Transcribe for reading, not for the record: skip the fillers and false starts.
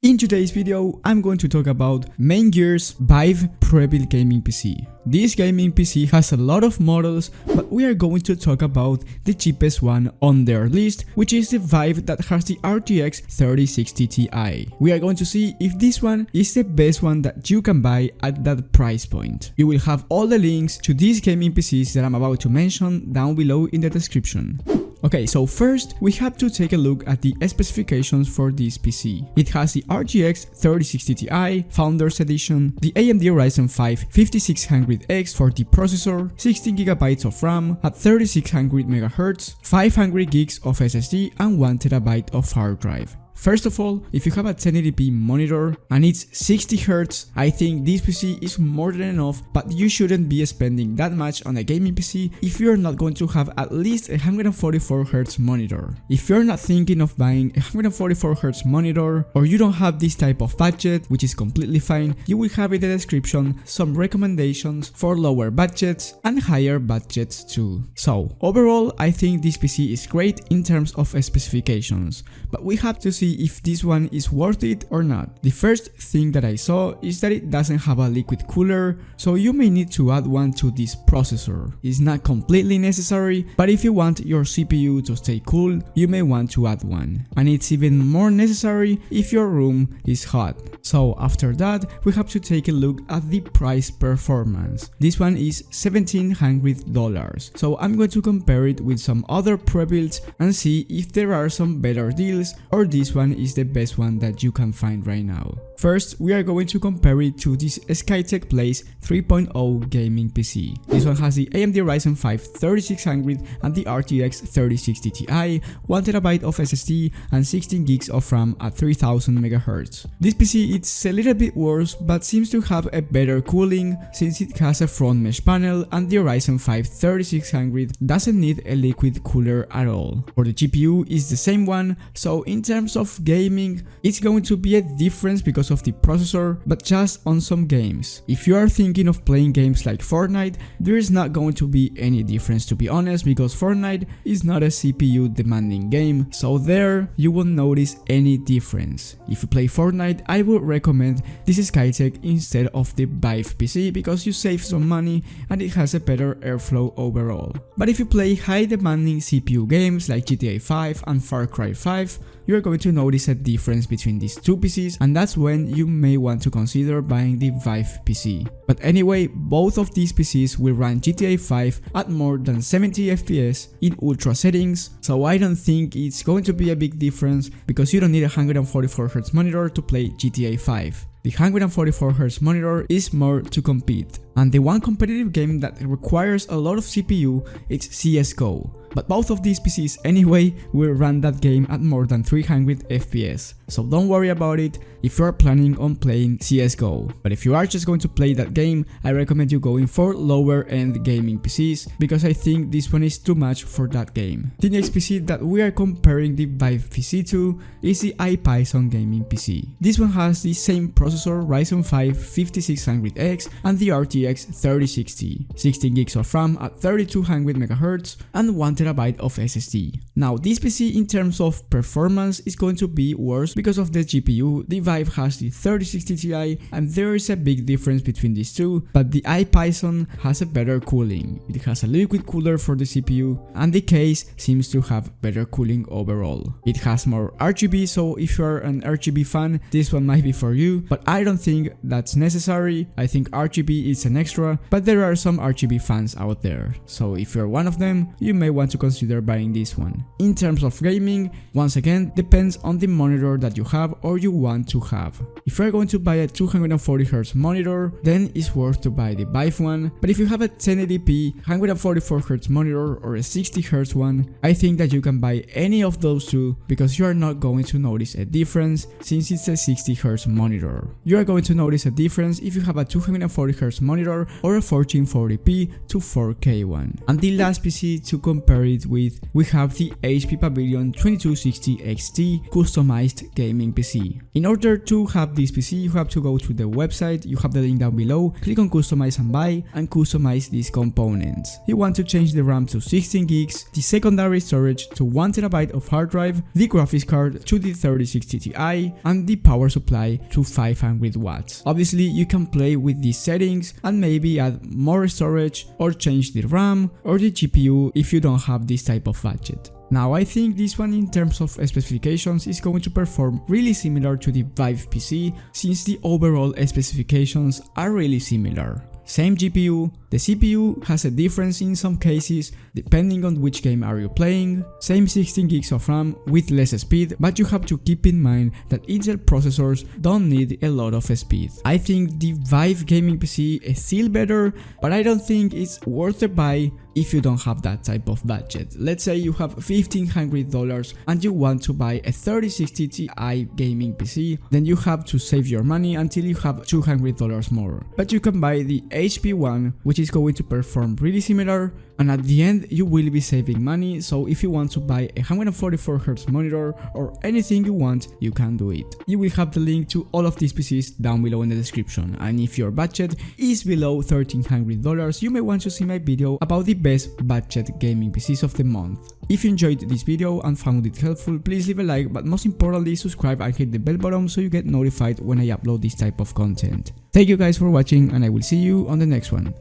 In today's video, I'm going to talk about Maingear's VYBE Prebuilt Gaming PC. This gaming PC has a lot of models, but we are going to talk about the cheapest one on their list, which is the VYBE that has the RTX 3060 Ti. We are going to see if this one is the best one that you can buy at that price point. You will have all the links to these gaming PCs that I'm about to mention down below in the description. Okay, so first we have to take a look at the specifications for this PC. It has the RTX 3060 Ti Founders Edition, the AMD Ryzen 5 5600X for the processor, 16GB of RAM at 3600 MHz, 500 gigs of SSD and 1TB of hard drive. First of all, if you have a 1080p monitor and it's 60Hz, I think this PC is more than enough, but you shouldn't be spending that much on a gaming PC if you're not going to have at least a 144Hz monitor. If you're not thinking of buying a 144Hz monitor, or you don't have this type of budget, which is completely fine, you will have in the description some recommendations for lower budgets and higher budgets too. So overall, I think this PC is great in terms of specifications, but we have to see if this one is worth it or not. The first thing that I saw is that it doesn't have a liquid cooler, so you may need to add one to this processor. It's not completely necessary, but if you want your CPU to stay cool, you may want to add one. And it's even more necessary if your room is hot. So after that, we have to take a look at the price performance. This one is $1,700. So I'm going to compare it with some other pre-builds and see if there are some better deals or this one is the best one that you can find right now. First, we are going to compare it to this Skytech Blaze 3.0 gaming PC. This one has the AMD Ryzen 5 3600 and the RTX 3060 Ti, 1TB of SSD and 16 gigs of RAM at 3000 MHz. This PC is a little bit worse, but seems to have a better cooling since it has a front mesh panel and the Ryzen 5 3600 doesn't need a liquid cooler at all. For the GPU is the same one, so in terms of gaming, it's going to be a difference because of the processor, but just on some games. If you are thinking of playing games like Fortnite, there is not going to be any difference, to be honest, because Fortnite is not a CPU demanding game, so there you won't notice any difference. If you play Fortnite, I would recommend this Skytech instead of the VYBE PC because you save some money and it has a better airflow overall. But if you play high demanding CPU games like GTA 5 and Far Cry 5, you are going to notice a difference between these two PCs, and that's when you may want to consider buying the VYBE PC. But anyway, both of these PCs will run GTA 5 at more than 70 FPS in ultra settings, so I don't think it's going to be a big difference because you don't need a 144Hz monitor to play GTA 5. The 144Hz monitor is more to compete, and the one competitive game that requires a lot of CPU is CSGO. But both of these PCs anyway will run that game at more than 300 FPS, so don't worry about it if you are planning on playing CSGO. But if you are just going to play that game, I recommend you going for lower end gaming PCs because I think this one is too much for that game. The next PC that we are comparing the VYBE PC to is the IPASON Gaming PC. This one has the same processor, Ryzen 5 5600X and the RTX 3060, 16 gigs of RAM at 3200 MHz and 1TB of SSD. Now this PC in terms of performance is going to be worse because of the GPU. The VYBE has the 3060 Ti and there is a big difference between these two, but the IPASON has a better cooling. It has a liquid cooler for the CPU and the case seems to have better cooling overall. It has more RGB, so if you are an RGB fan, this one might be for you, but I don't think that's necessary. I think RGB is an extra, but there are some RGB fans out there, so if you're one of them, you may want to consider buying this one. In terms of gaming, once again, depends on the monitor that you have or you want to have. If you're going to buy a 240Hz monitor, then it's worth to buy the VYBE one, but if you have a 1080p 144Hz monitor or a 60Hz one, I think that you can buy any of those two because you are not going to notice a difference since it's a 60Hz monitor. You are going to notice a difference if you have a 240Hz monitor or a 1440p to 4K one. And the last PC to compare compare it with, we have the HP Pavilion 2260 XT customized gaming PC. In order to have this PC, you have to go to the website, you have the link down below, click on customize and buy, and customize these components. You want to change the RAM to 16 gigs, the secondary storage to 1 TB of hard drive, the graphics card to the 3060 Ti, and the power supply to 500 watts. Obviously, you can play with these settings and maybe add more storage or change the RAM or the GPU if you don't have this type of budget. Now, I think this one in terms of specifications is going to perform really similar to the VYBE PC, since the overall specifications are really similar. Same GPU, the CPU has a difference in some cases depending on which game are you playing, same 16 gigs of RAM with less speed, but you have to keep in mind that Intel processors don't need a lot of speed. I think the VYBE Gaming PC is still better, but I don't think it's worth the buy if you don't have that type of budget. Let's say you have $1,500 and you want to buy a 3060 Ti gaming PC, then you have to save your money until you have $200 more. But you can buy the HP one, which is going to perform really similar, and at the end you will be saving money. So if you want to buy a 144Hz monitor or anything you want, you can do it. You will have the link to all of these PCs down below in the description, and if your budget is below $1,300, you may want to see my video about the best budget gaming PCs of the month. If you enjoyed this video and found it helpful, please leave a like, but most importantly subscribe and hit the bell button so you get notified when I upload this type of content. Thank you guys for watching, and I will see you on the next one.